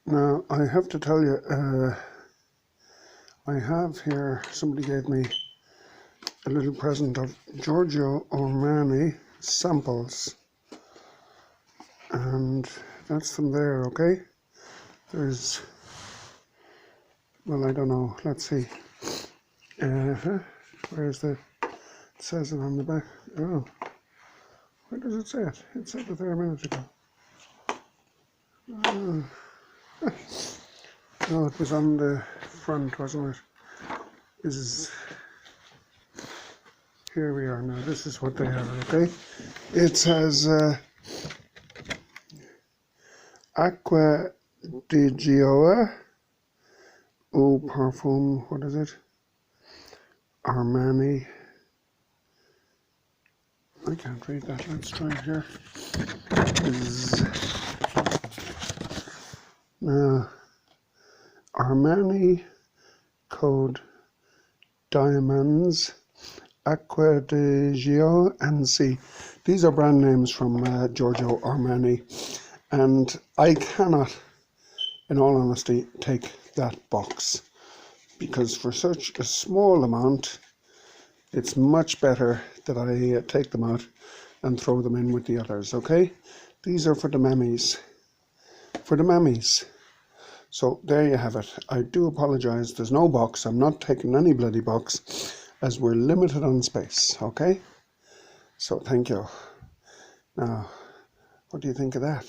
Now, I have to tell you, I have here, somebody gave me a little present of Giorgio Armani samples, and that's them there, okay? There's, well, I don't know, let's see. Where's the, it says it on the back. Oh, where does it say it? It said it there a minute ago. No, it was on the front, wasn't it? This is, here we are now. This is what they have, okay? It says Acqua di Gioia Eau Parfum, what is it? Armani. I can't read that, let's try it here. Armani Code Diamonds, Acqua di Gio and C. These are brand names from Giorgio Armani, and I cannot, in all honesty, take that box, because for such a small amount it's much better that I take them out and throw them in with the others, okay? These are for the mammies. For the mammies. So there you have it. I do apologise, there's no box. I'm not taking any bloody box, as we're limited on space, okay? So thank you. Now, what do you think of that?